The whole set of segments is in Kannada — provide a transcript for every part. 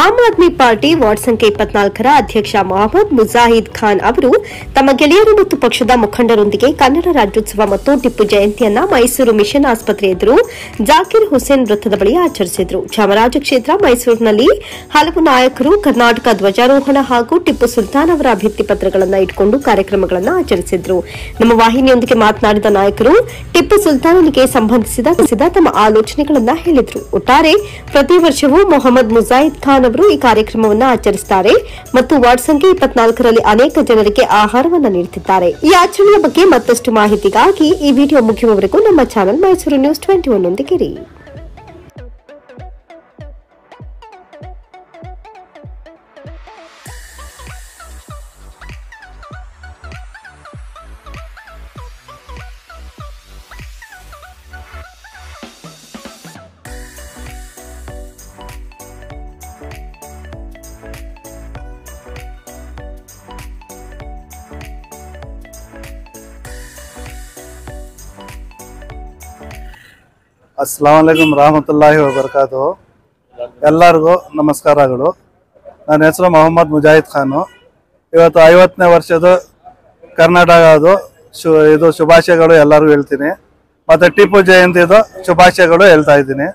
ಆಮ್ ಆದ್ಮಿ ಪಾರ್ಟಿ ವಾರ್ಡ್ ಸಂಖ್ಯೆ 24ರ ಅಧ್ಯಕ್ಷ ಮೊಹಮ್ಮದ್ ಮುಜಾಹಿದ್ ಖಾನ್ ಅವರು ತಮ್ಮ ಗೆಳೆಯರು ಮತ್ತು ಪಕ್ಷದ ಮುಖಂಡರೊಂದಿಗೆ ಕನ್ನಡ ರಾಜ್ಯೋತ್ಸವ ಮತ್ತು ಟಿಪ್ಪು ಜಯಂತಿಯನ್ನ ಮೈಸೂರು ಮಿಷನ್ ಆಸ್ಪತ್ರೆ ಎದುರು ಜಾಕಿರ್ ಹುಸೇನ್ ವೃತ್ತದ ಬಳಿ ಆಚರಿಸಿದರು. ಚಾಮರಾಜ ಕ್ಷೇತ್ರ ಮೈಸೂರಿನಲ್ಲಿ ಹಲವು ನಾಯಕರು ಕರ್ನಾಟಕ ಧ್ವಜಾರೋಹಣ ಹಾಗೂ ಟಿಪ್ಪು ಸುಲ್ತಾನ್ ಅವರ ಅಭಿವೃದ್ಧಿ ಪತ್ರಗಳನ್ನು ಇಟ್ಟುಕೊಂಡು ಕಾರ್ಯಕ್ರಮಗಳನ್ನು ಆಚರಿಸಿದರು. ನಮ್ಮ ವಾಹಿನಿಯೊಂದಿಗೆ ಮಾತನಾಡಿದ ನಾಯಕರು ಟಿಪ್ಪು ಸುಲ್ತಾನನಿಗೆ ಸಂಬಂಧಿಸಿದ ತಮ್ಮ ಆಲೋಚನೆಗಳನ್ನು ಹೇಳಿದರು. ಒಟ್ಟಾರೆ ಪ್ರತಿ ವರ್ಷವೂ ಮೊಹಮ್ಮದ್ ಮುಜಾಹಿದ್ ಖಾನ್ ಅವರು ಈ ಕಾರ್ಯಕ್ರಮವನ್ನು ಆಚರಿಸುತ್ತಾರೆ ಮತ್ತು ವಾರ್ಡ್ ಸಂಖ್ಯೆ 24ರಲ್ಲಿ ಅನೇಕ ಜನರಿಗೆ ಆಹಾರವನ್ನು ನೀಡುತ್ತಿದ್ದಾರೆ. ಈ ಆಚರಣೆಯ ಬಗ್ಗೆ ಮತ್ತಷ್ಟು ಮಾಹಿತಿಗಾಗಿ ಈ ವಿಡಿಯೋ ಮುಗಿಯುವವರೆಗೂ ನಮ್ಮ ಚಾನೆಲ್ ಮೈಸೂರು ನ್ಯೂಸ್ 21 ನೊಂದಿಗಿರಿ. अस्सलाम वालेकुम रहमतुल्लाहि व बरकातुहू. ಎಲ್ಲರಿಗೂ ನಮಸ್ಕಾರಗಳು. ನನ್ನ ಹೆಸರು ಮೊಹಮ್ಮದ್ ಮುಜಾಹಿದ್ ಖಾನ್. ಇವತ್ತು 50ನೇ ವರ್ಷದ ಕರ್ನಾಟಕದ ಇದು ಶುಭಾಶಯಗಳು ಎಲ್ಲರಿಗೂ ಹೇಳ್ತೀನಿ. ಮತ್ತು ಟಿಪ್ಪು ಜಯಂತಿದು ಶುಭಾಶಯಗಳು ಹೇಳ್ತಾ ಇದ್ದೀನಿ.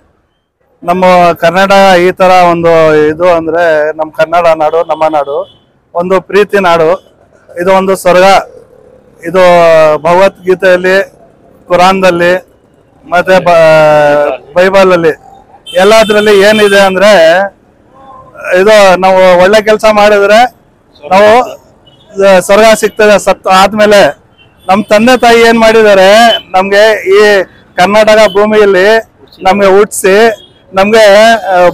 ನಮ್ಮ ಕರ್ನಾಟಕ ಈ ಥರ ಒಂದು ಇದು ಅಂದರೆ ನಮ್ಮ ಕನ್ನಡ ನಾಡು, ನಮ್ಮ ನಾಡು ಒಂದು ಪ್ರೀತಿ ನಾಡು. ಇದು ಒಂದು ಸ್ವರ್ಗ. ಇದು ಭಗವದ್ಗೀತೆಯಲ್ಲಿ, ಕುರಾನ್ದಲ್ಲಿ ಮತ್ತೆ ಬೈಬಲ್ ಅಲ್ಲಿ ಎಲ್ಲದ್ರಲ್ಲಿ ಏನಿದೆ ಅಂದ್ರೆ ಇದು ನಾವು ಒಳ್ಳೆ ಕೆಲಸ ಮಾಡಿದ್ರೆ ನಾವು ಸ್ವರ್ಗ ಸಿಗ್ತದೆ. ಸತ್ತು ಆದ್ಮೇಲೆ ನಮ್ಮ ತಂದೆ ತಾಯಿ ಏನ್ ಮಾಡಿದ್ದಾರೆ, ನಮ್ಗೆ ಈ ಕರ್ನಾಟಕ ಭೂಮಿಯಲ್ಲಿ ನಮ್ಗೆ ಹುಟ್ಟಿಸಿ ನಮ್ಗೆ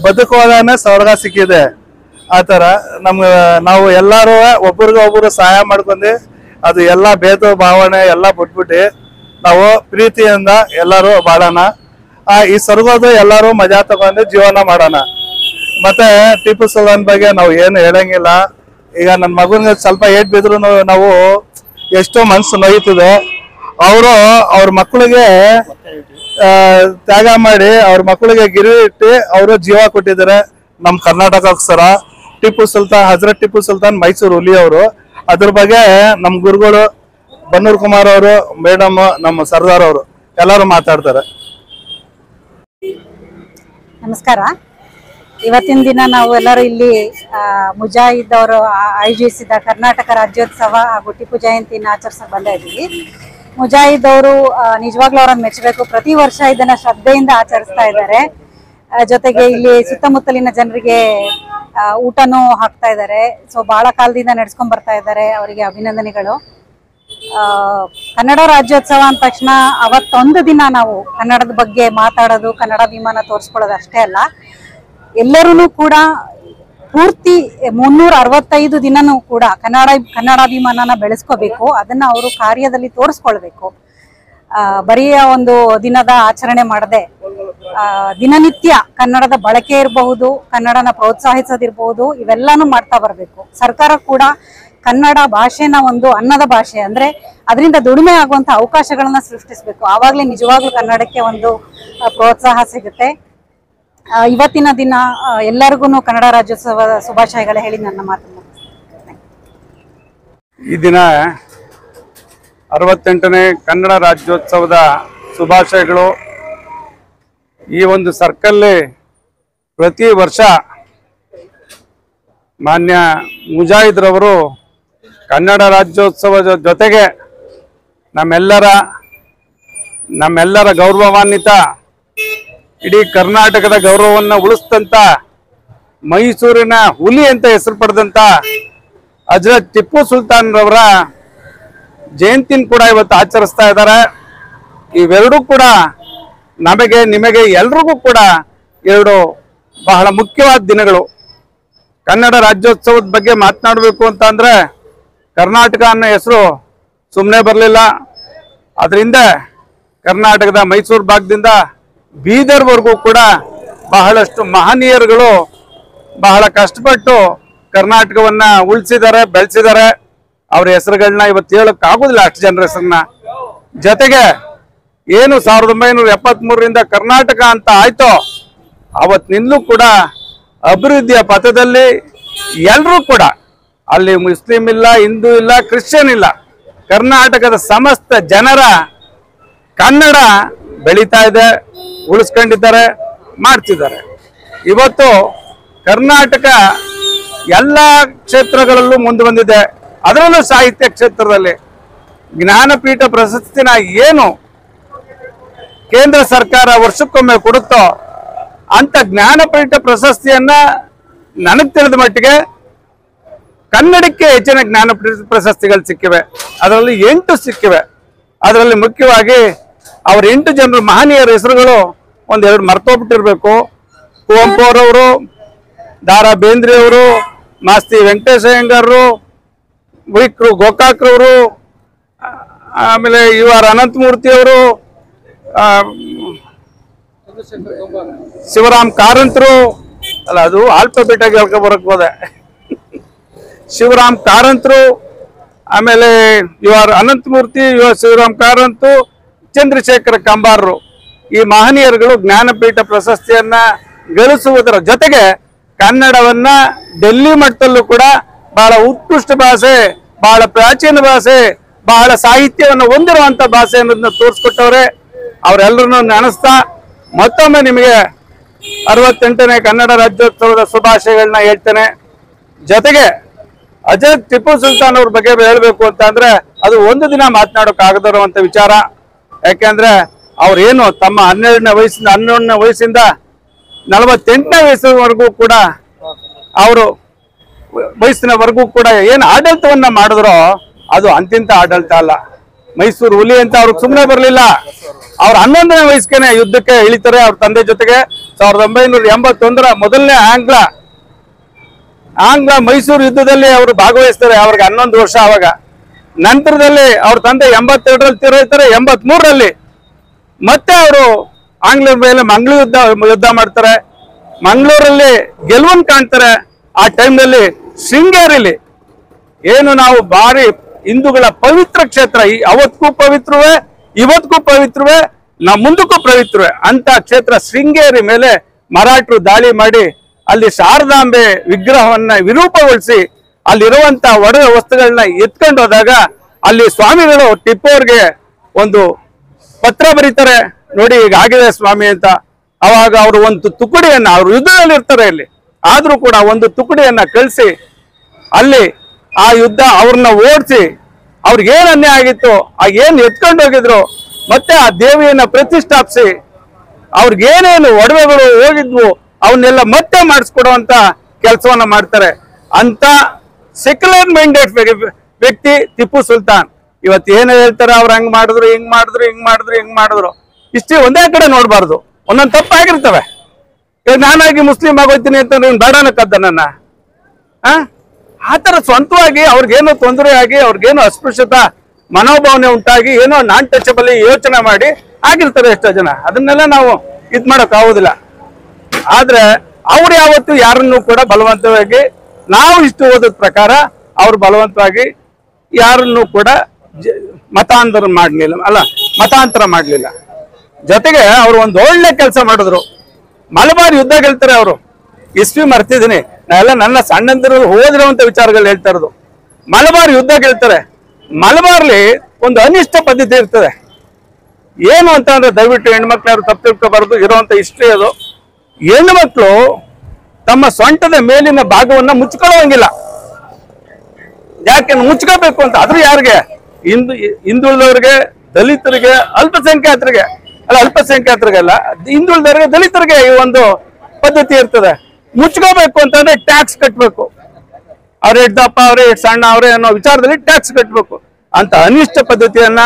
ಬದುಕುವಾಗನೇ ಸ್ವರ್ಗ ಸಿಕ್ಕಿದೆ. ಆ ತರ ನಮ್ಗೆ ನಾವು ಎಲ್ಲರೂ ಒಬ್ರಿಗೊಬ್ರು ಸಹಾಯ ಮಾಡ್ಕೊಂಡು ಅದು ಎಲ್ಲ ಭೇದ ಭಾವನೆ ಎಲ್ಲ ಬಿಟ್ಬಿಟ್ಟು ನಾವು ಪ್ರೀತಿಯಿಂದ ಎಲ್ಲರೂ ಬಾಳೋಣ. ಈ ಸ್ವರ್ಗದ ಎಲ್ಲರೂ ಮಜಾ ತಗೊಂಡು ಜೀವನ ಮಾಡೋಣ. ಮತ್ತೆ ಟಿಪ್ಪು ಸುಲ್ತಾನ್ ಬಗ್ಗೆ ನಾವು ಏನು ಹೇಳಂಗಿಲ್ಲ. ಈಗ ನನ್ನ ಮಗನಿಗೆ ಸ್ವಲ್ಪ ಏಟ್ ಬಿದ್ರು ನಾವು ಎಷ್ಟೋ ಮನಸ್ಸು ನೋಯ್ತದೆ. ಅವರು ಅವ್ರ ಮಕ್ಕಳಿಗೆ ತ್ಯಾಗ ಮಾಡಿ ಅವ್ರ ಮಕ್ಕಳಿಗೆ ಗಿರಿ ಇಟ್ಟು ಅವರು ಜೀವ ಕೊಟ್ಟಿದ್ದಾರೆ ನಮ್ಮ ಕರ್ನಾಟಕಕ್ಕೋಸ್ಕರ. ಟಿಪ್ಪು ಸುಲ್ತಾನ್, ಹಜರತ್ ಟಿಪ್ಪು ಸುಲ್ತಾನ್ ಮೈಸೂರು ಹುಲಿ ಅವರು. ಅದ್ರ ಬಗ್ಗೆ ನಮ್ಮ ಗುರುಗಳು ಬನ್ನೂರ್ ಕುಮಾರ್ ಅವರು, ಮೇಡಮ್, ನಮ್ಮ ಸರ್ದಾರ್ ಅವರು ಎಲ್ಲರೂ ಮಾತಾಡ್ತಾರೆ. ನಮಸ್ಕಾರ. ಇವತ್ತಿನ ದಿನ ನಾವು ಎಲ್ಲರೂ ಇಲ್ಲಿ ಮುಜಾಹಿದ್ ಅವರು ಆಯೋಜಿಸಿದ ಕರ್ನಾಟಕ ರಾಜ್ಯೋತ್ಸವ ಹಾಗೂ ಟಿಪ್ಪು ಜಯಂತಿನ ಆಚರಿಸಕ್ಕೆ ಬಂದ ಇದ್ದೀವಿ. ಮುಜಾಹಿದ್ ಅವರು ನಿಜವಾಗ್ಲೂ ಅವರನ್ನು ಮೆಚ್ಚಬೇಕು. ಪ್ರತಿ ವರ್ಷ ಇದನ್ನ ಶ್ರದ್ಧೆಯಿಂದ ಆಚರಿಸ್ತಾ ಇದ್ದಾರೆ. ಜೊತೆಗೆ ಇಲ್ಲಿ ಸುತ್ತಮುತ್ತಲಿನ ಜನರಿಗೆ ಊಟನೂ ಹಾಕ್ತಾ ಇದ್ದಾರೆ. ಸೊ ಬಹಳ ಕಾಲದಿಂದ ನಡೆಸ್ಕೊಂಡ್ ಬರ್ತಾ ಇದ್ದಾರೆ. ಅವರಿಗೆ ಅಭಿನಂದನೆಗಳು. ಕನ್ನಡ ರಾಜ್ಯೋತ್ಸವ ಅಂದ ತಕ್ಷಣ ಅವತ್ತೊಂದು ದಿನ ನಾವು ಕನ್ನಡದ ಬಗ್ಗೆ ಮಾತಾಡೋದು, ಕನ್ನಡಾಭಿಮಾನ ತೋರಿಸ್ಕೊಳ್ಳೋದು ಅಷ್ಟೇ ಅಲ್ಲ, ಎಲ್ಲರೂ ಕೂಡ ಪೂರ್ತಿ 365 ದಿನನೂ ಕೂಡ ಕನ್ನಡಾಭಿಮಾನನ ಬೆಳೆಸ್ಕೋಬೇಕು. ಅದನ್ನ ಅವರು ಕಾರ್ಯದಲ್ಲಿ ತೋರಿಸ್ಕೊಳ್ಬೇಕು. ಬರೀ ಒಂದು ದಿನದ ಆಚರಣೆ ಮಾಡದೆ ದಿನನಿತ್ಯ ಕನ್ನಡದ ಬಳಕೆ ಇರಬಹುದು, ಕನ್ನಡನ ಪ್ರೋತ್ಸಾಹಿಸೋದಿರ್ಬಹುದು, ಇವೆಲ್ಲಾನು ಮಾಡ್ತಾ ಬರಬೇಕು. ಸರ್ಕಾರ ಕೂಡ ಕನ್ನಡ ಭಾಷೆನ ಒಂದು ಅನ್ನದ ಭಾಷೆ ಅಂದ್ರೆ ಅದರಿಂದ ದುಡಿಮೆ ಆಗುವಂತ ಅವಕಾಶಗಳನ್ನ ಸೃಷ್ಟಿಸಬೇಕು. ಆವಾಗಲೇ ನಿಜವಾಗ್ಲೂ ಕನ್ನಡಕ್ಕೆ ಒಂದು ಪ್ರೋತ್ಸಾಹ ಸಿಗುತ್ತೆ. ಇವತ್ತಿನ ದಿನ ಎಲ್ಲರಿಗೂ ಕನ್ನಡ ರಾಜ್ಯೋತ್ಸವದ ಶುಭಾಶಯಗಳ ಹೇಳಿ ನನ್ನ ಮಾತನ್ನು. ಈ ದಿನ 68ನೇ ಕನ್ನಡ ರಾಜ್ಯೋತ್ಸವದ ಶುಭಾಶಯಗಳು. ಈ ಒಂದು ಸರ್ಕಲ್ಲಿ ಪ್ರತಿ ವರ್ಷ ಮಾನ್ಯ ಮುಜಾಹಿದ್ರವರು ಕನ್ನಡ ರಾಜ್ಯೋತ್ಸವದ ಜೊತೆಗೆ ನಮ್ಮೆಲ್ಲರ ಗೌರವಾನ್ವಿತ, ಇಡೀ ಕರ್ನಾಟಕದ ಗೌರವವನ್ನು ಉಳಿಸ್ತಂತ, ಮೈಸೂರಿನ ಹುಲಿ ಅಂತ ಹೆಸರು ಪಡೆದಂತ ಹಜರತ್ ಟಿಪ್ಪು ಸುಲ್ತಾನ್ ರವರ ಜಯಂತಿನ ಕೂಡ ಇವತ್ತು ಆಚರಿಸ್ತಾ ಇದ್ದಾರೆ. ಇವೆರಡೂ ಕೂಡ ನಮಗೆ, ನಿಮಗೆ ಎಲ್ರಿಗೂ ಕೂಡ ಎರಡು ಬಹಳ ಮುಖ್ಯವಾದ ದಿನಗಳು. ಕನ್ನಡ ರಾಜ್ಯೋತ್ಸವದ ಬಗ್ಗೆ ಮಾತನಾಡಬೇಕು ಅಂತ ಅಂದ್ರೆ ಕರ್ನಾಟಕ ಅನ್ನೋ ಹೆಸರು ಸುಮ್ಮನೆ ಬರಲಿಲ್ಲ. ಅದರಿಂದ ಕರ್ನಾಟಕದ ಮೈಸೂರು ಭಾಗದಿಂದ ಬೀದರ್ವರೆಗೂ ಕೂಡ ಬಹಳಷ್ಟು ಮಹನೀಯರುಗಳು ಬಹಳ ಕಷ್ಟಪಟ್ಟು ಕರ್ನಾಟಕವನ್ನ ಉಳಿಸಿದ್ದಾರೆ, ಬೆಳೆಸಿದ್ದಾರೆ. ಅವ್ರ ಹೆಸರುಗಳನ್ನ ಇವತ್ತು ಹೇಳಕ್ಕಾಗೋದಿಲ್ಲ, ಅಷ್ಟು ಜನರ ಹೆಸರನ್ನ. ಜೊತೆಗೆ ಏನು 1973ರಿಂದ ಕರ್ನಾಟಕ ಅಂತ ಆಯ್ತೋ ಅವತ್ತಿನಿಂದಲೂ ಕೂಡ ಅಭಿವೃದ್ಧಿಯ ಪಥದಲ್ಲಿ ಎಲ್ಲರೂ ಕೂಡ, ಅಲ್ಲಿ ಮುಸ್ಲಿಂ ಇಲ್ಲ, ಹಿಂದೂ ಇಲ್ಲ, ಕ್ರಿಶ್ಚಿಯನ್ ಇಲ್ಲ, ಕರ್ನಾಟಕದ ಸಮಸ್ತ ಜನರ ಕನ್ನಡ ಬೆಳೀತಾ ಇದೆ, ಉಳಿಸ್ಕೊಂಡಿದ್ದಾರೆ, ಮಾಡ್ತಿದ್ದಾರೆ. ಇವತ್ತು ಕರ್ನಾಟಕ ಎಲ್ಲ ಕ್ಷೇತ್ರಗಳಲ್ಲೂ ಮುಂದೆ ಬಂದಿದೆ. ಅದರಲ್ಲೂ ಸಾಹಿತ್ಯ ಕ್ಷೇತ್ರದಲ್ಲಿ ಜ್ಞಾನಪೀಠ ಪ್ರಶಸ್ತಿನ ಏನು ಕೇಂದ್ರ ಸರ್ಕಾರ ವರ್ಷಕ್ಕೊಮ್ಮೆ ಕೊಡುತ್ತೋ ಅಂತ ಜ್ಞಾನಪೀಠ ಪ್ರಶಸ್ತಿಯನ್ನ ನನಗೆ ತಿಳಿದ ಮಟ್ಟಿಗೆ ಕನ್ನಡಕ್ಕೆ ಹೆಚ್ಚಿನ ಜ್ಞಾನಪೀಠ ಪ್ರಶಸ್ತಿಗಳು ಸಿಕ್ಕಿವೆ. ಅದರಲ್ಲಿ 8 ಸಿಕ್ಕಿವೆ. ಅದರಲ್ಲಿ ಮುಖ್ಯವಾಗಿ ಅವ್ರ 8 ಜನರು ಮಹನೀಯರ ಹೆಸರುಗಳು ಒಂದೆರಡು ಮರ್ತೋಗ್ಬಿಟ್ಟಿರ್ಬೇಕು. ಕುವೆಂಪು ಅವರವರು, ದಾರಾ ಬೇಂದ್ರೆ ಅವರು, ಮಾಸ್ತಿ ವೆಂಕಟೇಶ ಅಯ್ಯಂಗಾರರು, ವಿಕ್ರು ಗೋಕಾಕ್ರವರು, ಆಮೇಲೆ ಆರ್ ಅನಂತಮೂರ್ತಿ ಅವರು, ಶಿವರಾಮ್ ಕಾರಂತರು, ಅಲ್ಲ ಅದು ಆಲ್ಫಾಬೆಟ್ ಆಗಿ ಹೇಳ್ಕೊಬರಕ್ ಹೋದೆ, ಶಿವರಾಮ್ ಕಾರಂತರು, ಆಮೇಲೆ ಆರ್ ಅನಂತಮೂರ್ತಿ, ಶಿವರಾಮ್ ಕಾರಂತು, ಚಂದ್ರಶೇಖರ ಕಂಬಾರರು, ಈ ಮಹನೀಯರುಗಳು ಜ್ಞಾನಪೀಠ ಪ್ರಶಸ್ತಿಯನ್ನ ಗಳಿಸುವುದರ ಜೊತೆಗೆ ಕನ್ನಡವನ್ನ ಡೆಲ್ಲಿ ಮಟ್ಟದಲ್ಲೂ ಕೂಡ ಬಹಳ ಉತ್ಕೃಷ್ಟ ಭಾಷೆ, ಬಹಳ ಪ್ರಾಚೀನ ಭಾಷೆ, ಬಹಳ ಸಾಹಿತ್ಯವನ್ನು ಹೊಂದಿರುವಂತ ಭಾಷೆ ಅನ್ನೋದನ್ನ ತೋರಿಸ್ಕೊಟ್ಟವ್ರೆ. ಅವರೆಲ್ಲರನ್ನು ನೆನೆಸ್ತಾ ಮತ್ತೊಮ್ಮೆ ನಿಮಗೆ 68ನೇ ಕನ್ನಡ ರಾಜ್ಯೋತ್ಸವದ ಶುಭಾಶಯಗಳನ್ನ ಹೇಳ್ತೇನೆ. ಜೊತೆಗೆ ಅಜಯ್ ಟಿಪ್ಪು ಸುಲ್ತಾನ್ ಅವ್ರ ಬಗ್ಗೆ ಹೇಳ್ಬೇಕು ಅಂತ ಅಂದ್ರೆ ಅದು ಒಂದು ದಿನ ಮಾತನಾಡೋಕೆ ಆಗದಿರುವಂತ ವಿಚಾರ. ಯಾಕೆಂದ್ರೆ ಅವ್ರೇನು ತಮ್ಮ 12ನೇ ವಯಸ್ಸಿಂದ 48ನೇ ವಯಸ್ಸಿನವರೆಗೂ ಕೂಡ ಅವರು ವಯಸ್ಸಿನವರೆಗೂ ಕೂಡ ಏನು ಆಡಳಿತವನ್ನ ಮಾಡಿದ್ರೋ ಅದು ಅಂತಿಂತ ಆಡಳಿತ ಅಲ್ಲ. ಮೈಸೂರು ಹುಲಿ ಅಂತ ಅವ್ರಿಗೆ ಸುಮ್ಮನೆ ಬರಲಿಲ್ಲ. ಅವ್ರ 11ನೇ ವಯಸ್ಸಿಗೆ ಯುದ್ಧಕ್ಕೆ ಇಳಿತಾರೆ ಅವ್ರ ತಂದೆ ಜೊತೆಗೆ. 1981ರ ಮೊದಲನೇ ಆಂಗ್ಲ ಮೈಸೂರು ಯುದ್ಧದಲ್ಲಿ ಅವರು ಭಾಗವಹಿಸ್ತಾರೆ. ಅವ್ರಿಗೆ 11 ವರ್ಷ ಅವಾಗ. ನಂತರದಲ್ಲಿ ಅವ್ರ ತಂದೆ 82ರಲ್ಲಿ ತೀರೋಯ್ತಾರೆ. 83ರಲ್ಲಿ ಮತ್ತೆ ಅವರು ಆಂಗ್ಲರ ಮೇಲೆ ಮಂಗಳೂರು ಯುದ್ಧ ಮಾಡ್ತಾರೆ. ಮಂಗಳೂರಲ್ಲಿ ಗೆಲುವನ್ನು ಕಾಣ್ತಾರೆ. ಆ ಟೈಮ್ನಲ್ಲಿ ಶೃಂಗೇರಿಲಿ ಏನು ನಾವು ಭಾರಿ ಹಿಂದೂಗಳ ಪವಿತ್ರ ಕ್ಷೇತ್ರ, ಅವತ್ತಿಗೂ ಪವಿತ್ರವೇ, ಇವತ್ತಿಗೂ ಪವಿತ್ರವೇ, ಮುಂದಕ್ಕೂ ಪವಿತ್ರವೇ ಅಂತ ಕ್ಷೇತ್ರ ಶೃಂಗೇರಿ ಮೇಲೆ ಮರಾಠರು ದಾಳಿ ಮಾಡಿ ಅಲ್ಲಿ ಶಾರದಾಂಬೆ ವಿಗ್ರಹವನ್ನ ವಿರೂಪಗೊಳಿಸಿ ಅಲ್ಲಿರುವಂತ ಒಡವೆ ವಸ್ತುಗಳನ್ನ ಎತ್ಕೊಂಡು ಹೋದಾಗ ಅಲ್ಲಿ ಸ್ವಾಮಿಗಳು ಟಿಪ್ಪು ಅವ್ರಿಗೆ ಒಂದು ಪತ್ರ ಬರೀತಾರೆ, ನೋಡಿ ಈಗ ಆಗಿದೆ ಸ್ವಾಮಿ ಅಂತ. ಅವಾಗ ಅವರು ಒಂದು ತುಕಡಿಯನ್ನ, ಅವರು ಯುದ್ಧದಲ್ಲಿ ಇರ್ತಾರೆ ಇಲ್ಲಿ, ಆದ್ರೂ ಕೂಡ ಒಂದು ತುಕಡಿಯನ್ನ ಕಳಿಸಿ ಅಲ್ಲಿ ಆ ಯುದ್ಧ ಅವ್ರನ್ನ ಓಡಿಸಿ ಅವ್ರಿಗೆ ಏನ್ ಅನ್ಯಾಯ ಆಗಿತ್ತು, ಆ ಏನ್ ಎತ್ಕೊಂಡು ಹೋಗಿದ್ರು, ಮತ್ತೆ ಆ ದೇವಿಯನ್ನ ಪ್ರತಿಷ್ಠಾಪಿಸಿ ಅವ್ರಿಗೇನೇನು ಒಡವೆಗಳು ಹೋಗಿದ್ವು ಅವನ್ನೆಲ್ಲ ಮತ್ತೆ ಮಾಡಿಸ್ಕೊಡುವಂತ ಕೆಲಸವನ್ನ ಮಾಡ್ತಾರೆ. ಅಂತ ಸೆಕ್ಯುಲರ್ ಮೈಂಡೆಡ್ ವ್ಯಕ್ತಿ ಟಿಪ್ಪು ಸುಲ್ತಾನ್. ಇವತ್ತು ಏನು ಹೇಳ್ತಾರೆ, ಅವ್ರು ಹಂಗ್ ಮಾಡಿದ್ರು, ಹಿಂಗ್ ಮಾಡಿದ್ರು, ಹಿಂಗ್ ಮಾಡಿದ್ರು, ಹಿಂಗ್ ಮಾಡಿದ್ರು, ಇಷ್ಟೇ ಒಂದೇ ಕಡೆ ನೋಡ್ಬಾರ್ದು. ಒಂದೊಂದು ತಪ್ಪಾಗಿರ್ತವೆ. ಈಗ ನಾನಾಗಿ ಮುಸ್ಲಿಂ ಆಗೋಯ್ತೀನಿ ಅಂತ ನೀನು ಬೇಡನ ಕದ್ದ ನನ್ನ ಆತರ ಸ್ವಂತವಾಗಿ ಅವ್ರಿಗೇನೋ ತೊಂದರೆ ಆಗಿ ಅವ್ರಿಗೇನೋ ಅಸ್ಪೃಶ್ಯತಾ ಮನೋಭಾವನೆ ಉಂಟಾಗಿ ಏನೋ ನಾನ್ ಟಚಬಲ್ ಯೋಚನೆ ಮಾಡಿ ಆಗಿರ್ತಾರೆ ಎಷ್ಟೋ ಜನ. ಅದನ್ನೆಲ್ಲ ನಾವು ಇದ್ ಮಾಡಕ್ ಆಗೋದಿಲ್ಲ. ಆದ್ರೆ ಅವ್ರು ಯಾವತ್ತು ಯಾರನ್ನು ಕೂಡ ಬಲವಂತವಾಗಿ, ನಾವು ಇಷ್ಟು ಓದೋದ ಪ್ರಕಾರ ಅವ್ರು ಬಲವಂತವಾಗಿ ಯಾರನ್ನು ಕೂಡ ಮತಾಂತರ ಮಾಡ್ಲಿಲ್ಲ. ಜೊತೆಗೆ ಅವ್ರು ಒಂದು ಒಳ್ಳೆ ಕೆಲಸ ಮಾಡಿದ್ರು. ಮಲಬಾರ್ ಯುದ್ಧ ಗೆಲ್ತಾರೆ ಅವರು. ಇಸ್ವಿ ಮರ್ತಿದ್ದೀನಿ, ನಾನೆಲ್ಲ ನನ್ನ ಸಣ್ಣಂದಿರಲ್ಲಿ ಹೋದಿರುವಂತ ವಿಚಾರಗಳು ಹೇಳ್ತಾ ಇರೋದು. ಮಲಬಾರ್ ಯುದ್ಧ ಗೆಲ್ತಾರೆ. ಮಲಬಾರ್ಲಿ ಒಂದು ಅನಿಷ್ಟ ಪದ್ಧತಿ ಇರ್ತದೆ. ಏನು ಅಂತ ಅಂದ್ರೆ, ದಯವಿಟ್ಟು ಹೆಣ್ಮಕ್ಳು ಯಾರು ತಪ್ಪು ತಿಳ್ಕೊಬಾರ್ದು, ಇರುವಂತ ಹಿಸ್ಟ್ರಿ ಅದು. ಹೆಣ್ಮಕ್ಳು ತಮ್ಮ ಸೊಂಟದ ಮೇಲಿನ ಭಾಗವನ್ನ ಮುಚ್ಕೊಳ್ಳೋಂಗಿಲ್ಲ. ಯಾಕೆ ಮುಚ್ಕೋಬೇಕು ಅಂತ? ಆದ್ರೂ ಯಾರಿಗೆ? ಹಿಂದುಳಿದವರಿಗೆ, ದಲಿತರಿಗೆ, ಅಲ್ಪಸಂಖ್ಯಾತರಿಗೆ ಹಿಂದುಳಿದವರಿಗೆ, ದಲಿತರಿಗೆ ಈ ಒಂದು ಪದ್ಧತಿ ಇರ್ತದೆ. ಮುಚ್ಕೋಬೇಕು ಅಂತಂದ್ರೆ ಟ್ಯಾಕ್ಸ್ ಕಟ್ಟಬೇಕು. ಅವ್ರ ಎಷ್ಟು ದಪ್ಪ, ಅವ್ರೆ ಎಷ್ಟು ಸಣ್ಣ, ಅವ್ರೆ ಅನ್ನೋ ವಿಚಾರದಲ್ಲಿ ಟ್ಯಾಕ್ಸ್ ಕಟ್ಟಬೇಕು ಅಂತ ಅನಿಷ್ಟ ಪದ್ಧತಿಯನ್ನ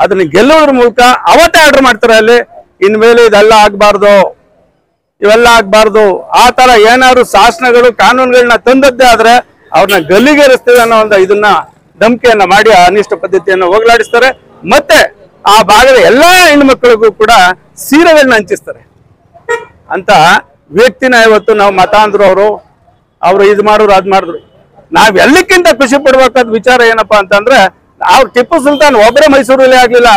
ಅದನ್ನ ಗೆಲ್ಲುವುದ್ರ ಮೂಲಕ ಅವತ್ತೇ ಆರ್ಡರ್ ಮಾಡ್ತಾರೆ. ಅಲ್ಲಿ ಇನ್ಮೇಲೆ ಇವೆಲ್ಲ ಆಗ್ಬಾರ್ದು. ಆ ತರ ಏನಾದ್ರು ಶಾಸನಗಳು, ಕಾನೂನುಗಳನ್ನ ತಂದದ್ದೇ ಆದ್ರೆ ಅವ್ರನ್ನ ಗಲ್ಲಿಗೇರಿಸ್ತೇವೆ ಅನ್ನೋ ಒಂದು ಇದನ್ನ ಧಮಕಿಯನ್ನ ಮಾಡಿ ಆ ಅನಿಷ್ಟ ಪದ್ಧತಿಯನ್ನ ಹೋಗಲಾಡಿಸ್ತಾರೆ. ಮತ್ತೆ ಆ ಭಾಗದ ಎಲ್ಲಾ ಹೆಣ್ಮಕ್ಳಿಗೂ ಕೂಡ ಸೀರೆಗಳನ್ನ ಹಂಚಿಸ್ತಾರೆ. ಅಂತ ವ್ಯಕ್ತಿನ ಇವತ್ತು ನಾವು ಮತಾಂಧ್ರು ಅವರು ಇದು ಮಾಡಿದ್ರು, ಅದ್ ಮಾಡಿದ್ರು. ನಾವ್ ಎಲ್ಲಕ್ಕಿಂತ ಖುಷಿ ಪಡ್ಬೇಕಾದ ವಿಚಾರ ಏನಪ್ಪಾ ಅಂತಂದ್ರೆ, ಅವ್ರು ಟಿಪ್ಪು ಸುಲ್ತಾನ್ ಒಬ್ಬರೇ ಮೈಸೂರು ಹುಲಿ ಆಗ್ಲಿಲ್ಲ.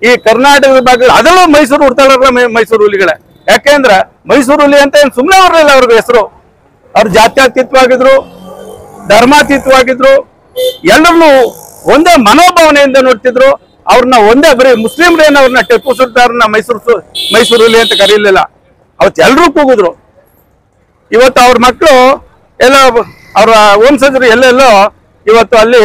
ಈ ಕರ್ನಾಟಕದ ಭಾಗ ಅದರಲ್ಲೂ ಮೈಸೂರು ಹುಡ್ತಾಳ ಮೈಸೂರು ಹುಲಿಗಳೇ. ಯಾಕೆಂದ್ರೆ ಮೈಸೂರು ಹುಲಿ ಅಂತ ಏನ್ ಸುಮ್ಮನೆ ಬರಲಿಲ್ಲ ಅವ್ರಿಗೆ ಹೆಸರು. ಅವ್ರು ಜಾತ್ಯತೀತವಾಗಿದ್ರು, ಧರ್ಮಾತೀತವಾಗಿದ್ರು, ಎಲ್ಲರನ್ನೂ ಒಂದೇ ಮನೋಭಾವನೆಯಿಂದ ನೋಡ್ತಿದ್ರು. ಅವ್ರನ್ನ ಒಂದೇ ಬರೀ ಮುಸ್ಲಿಮ್ರೇನು ಅವ್ರನ್ನ ಟಿಪ್ಪು ಸುಲ್ತಾನ್ನ ಮೈಸೂರಲ್ಲಿ ಅಂತ ಕರೀಲಿಲ್ಲ, ಅವತ್ತು ಎಲ್ಲರೂ ಕೂಗಿದ್ರು. ಇವತ್ತು ಅವ್ರ ಮಕ್ಕಳು ಎಲ್ಲ ಅವ್ರ ವಂಶಜರು ಎಲ್ಲೆಲ್ಲೋ ಇವತ್ತು ಅಲ್ಲಿ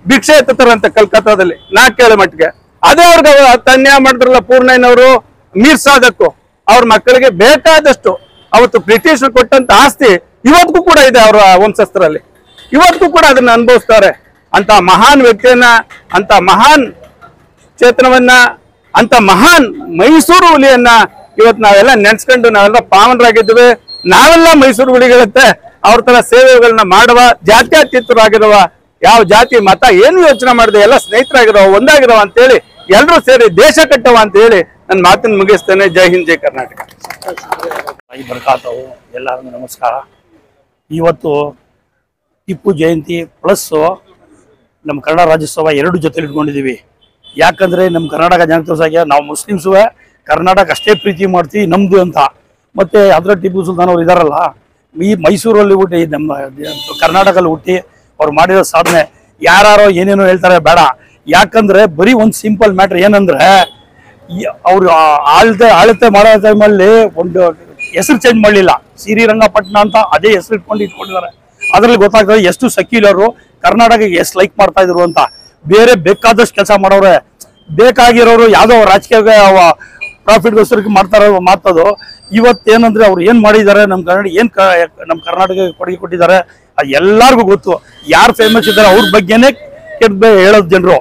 ಭಿಕ್ಷೆ ಎತ್ತುತ್ತಾರಂತೆ ಕಲ್ಕತ್ತಾದಲ್ಲಿ, ನಾ ಕೇಳೋ ಮಟ್ಟಿಗೆ. ಅದೇ ಅವ್ರಿಗೆ ಅನ್ಯಾಯ ಮಾಡಿದ್ರಲ್ಲ ಪೂರ್ಣಯ್ಯನವರು, ಮೀರ್ ಸಾದಕ್ಕು, ಅವ್ರ ಮಕ್ಕಳಿಗೆ ಬೇಕಾದಷ್ಟು ಅವತ್ತು ಬ್ರಿಟಿಷರು ಕೊಟ್ಟಂತ ಆಸ್ತಿ ಇವತ್ತಿಗೂ ಕೂಡ ಇದೆ ಅವರ ವಂಶಸ್ಥರಲ್ಲಿ, ಇವತ್ತಿಗೂ ಕೂಡ ಅದನ್ನ ಅನುಭವಿಸ್ತಾರೆ. ಅಂತ ಮಹಾನ್ ವ್ಯಕ್ತಿಯನ್ನ, ಅಂತ ಮಹಾನ್ ಚೇತನವನ್ನ, ಅಂತ ಮಹಾನ್ ಮೈಸೂರು ಹುಲಿಯನ್ನ ಇವತ್ತು ನಾವೆಲ್ಲ ನೆನ್ಸ್ಕೊಂಡು ನಾವೆಲ್ಲ ಪಾವನರಾಗಿದ್ದೀವಿ. ನಾವೆಲ್ಲ ಮೈಸೂರು ಹುಲಿಗಳಂತೆ ಅವ್ರ ತರ ಸೇವೆಗಳನ್ನ ಮಾಡುವ, ಜಾತ್ಯತೀತರಾಗಿರುವ, ಯಾವ ಜಾತಿ ಮತ ಏನು ಯೋಚನೆ ಮಾಡಿದೆ, ಎಲ್ಲ ಸ್ನೇಹಿತರಾಗಿರೋ, ಒಂದಾಗಿರೋ ಅಂತೇಳಿ ಎಲ್ಲರೂ ಸೇರಿ ದೇಶ ಕಟ್ಟವ ಅಂತ ಹೇಳಿ ನನ್ನ ಮಾತನ್ನು ಮುಗಿಸ್ತೇನೆ. ಜೈ ಹಿಂದ್, ಜೈ ಕರ್ನಾಟಕ. ಬರ್ಕಾತವು ಎಲ್ಲರಿಗೂ ನಮಸ್ಕಾರ. ಇವತ್ತು ಟಿಪ್ಪು ಜಯಂತಿ ಪ್ಲಸ್ ನಮ್ಮ ಕನ್ನಡ ರಾಜ್ಯೋತ್ಸವ ಎರಡು ಜೊತೆಲಿ ಇಟ್ಕೊಂಡಿದ್ದೀವಿ. ಯಾಕಂದರೆ ನಮ್ಮ ಕರ್ನಾಟಕ ಜನತೋತ್ಸವಕ್ಕೆ ನಾವು ಮುಸ್ಲಿಮ್ಸುವೆ ಕರ್ನಾಟಕ ಅಷ್ಟೇ ಪ್ರೀತಿ ಮಾಡ್ತೀವಿ ನಮ್ಮದು ಅಂತ. ಮತ್ತು ಅದರ ಟಿಪ್ಪು ಸುಲ್ತಾನ್ ಅವ್ರು ಇದ್ದಾರಲ್ಲ, ಈ ಮೈಸೂರಲ್ಲಿ ಹುಟ್ಟಿ ನಮ್ಮ ಕರ್ನಾಟಕದಲ್ಲಿ ಹುಟ್ಟಿ ಅವ್ರು ಮಾಡಿರೋ ಸಾಧನೆ ಯಾರೋ ಏನೇನೋ ಹೇಳ್ತಾರೆ ಬೇಡ. ಯಾಕಂದರೆ ಬರೀ ಒಂದು ಸಿಂಪಲ್ ಮ್ಯಾಟ್ರ್ ಏನಂದರೆ, ಅವರು ಆಳ್ತೆ ಮಾಡೋ ಟೈಮಲ್ಲಿ ಒಂದು ಹೆಸರು ಚೇಂಜ್ ಮಾಡಲಿಲ್ಲ, ಶ್ರೀರಂಗಪಟ್ಟಣ ಅಂತ ಅದೇ ಹೆಸರು ಇಟ್ಕೊಂಡಿದ್ದಾರೆ. ಅದರಲ್ಲಿ ಗೊತ್ತಾಗ್ತದೆ ಎಷ್ಟು ಸಕೀಲರು ಕರ್ನಾಟಕಕ್ಕೆ ಎಷ್ಟು ಲೈಕ್ ಮಾಡ್ತಾ ಇದ್ರು ಅಂತ. ಬೇರೆ ಬೇಕಾದಷ್ಟು ಕೆಲಸ ಮಾಡೋರೆ, ಬೇಕಾಗಿರೋರು ಯಾವುದೋ ರಾಜಕೀಯ ಪ್ರಾಫಿಟ್ಗೋಸ್ಕರ ಮಾಡ್ತದೋ. ಇವತ್ತೇನಂದ್ರೆ ಅವ್ರು ಏನು ಮಾಡಿದ್ದಾರೆ, ನಮ್ಮ ನಮ್ಮ ಕರ್ನಾಟಕಕ್ಕೆ ಕೊಡುಗೆ ಕೊಟ್ಟಿದ್ದಾರೆ ಅದು ಎಲ್ಲರಿಗೂ ಗೊತ್ತು. ಯಾರು ಫೇಮಸ್ ಇದ್ದಾರೆ ಅವ್ರ ಬಗ್ಗೆನೇ ಕೆಟ್ಟ ಹೇಳೋದು ಜನರು.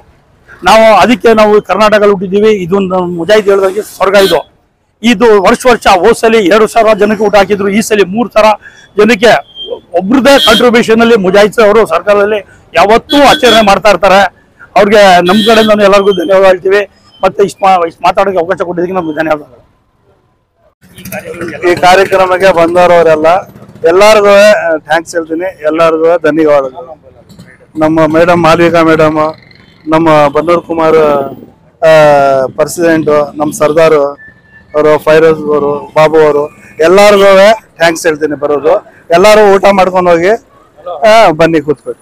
ಅದಕ್ಕೆ ನಾವು ಕರ್ನಾಟಕದಲ್ಲಿ ಹುಟ್ಟಿದ್ದೀವಿ. ಇದೊಂದು ಮುಜಾಹಿದ್ ಹೇಳಿದಾಗೆ ಸ್ವರ್ಗ ಇದು ವರ್ಷ ಹೋದ್ಸಲಿ 2,000 ಜನಕ್ಕೆ ಊಟ ಹಾಕಿದ್ರು, ಈ ಸಲ 3,000 ಜನಕ್ಕೆ ಒಬ್ರದೇ ಕಾಂಟ್ರಿಬ್ಯೂಷನ್ ಅಲ್ಲಿ ಮುಜಾಹಿದ್ ಅವರು ಸರ್ಕಾರದಲ್ಲಿ ಯಾವತ್ತೂ ಆಚರಣೆ ಮಾಡ್ತಾ ಇರ್ತಾರೆ. ಅವ್ರಿಗೆ ನಮ್ಮ ಕಡೆಯಿಂದ ಎಲ್ಲರಿಗೂ ಧನ್ಯವಾದ ಹೇಳ್ತೀವಿ. ಮತ್ತೆ ಇಷ್ಟು ಮಾತಾಡೋಕೆ ಅವಕಾಶ ಕೊಟ್ಟಿದ್ದಕ್ಕೆ ನಮ್ಗೆ ಧನ್ಯವಾದಗಳು. ಈ ಕಾರ್ಯಕ್ರಮಕ್ಕೆ ಬಂದವರವರೆಲ್ಲ ಎಲ್ಲರಿಗೂ ಥ್ಯಾಂಕ್ಸ್ ಹೇಳ್ತೀನಿ, ಎಲ್ಲರಿಗೂ ಧನ್ಯವಾದಗಳು. ನಮ್ಮ ಮೇಡಮ್ ಮಾಲ್ವಿಕಾ ಮೇಡಮ್, ನಮ್ಮ ಬನ್ನೂರ್ ಕುಮಾರ್ ಪ್ರೆಸಿಡೆಂಟು, ನಮ್ಮ ಸರ್ದಾರು ಅವರು, ಫೈರೋಜ್ ಅವರು, ಬಾಬು ಅವರು, ಎಲ್ಲರಿಗೂ ಥ್ಯಾಂಕ್ಸ್ ಹೇಳ್ತೀನಿ. ಬರೋದು ಎಲ್ಲರೂ ಊಟ ಮಾಡ್ಕೊಂಡು ಹೋಗಿ ಬನ್ನಿ ಕೂತ್ಕೊಳ್ಳಿ.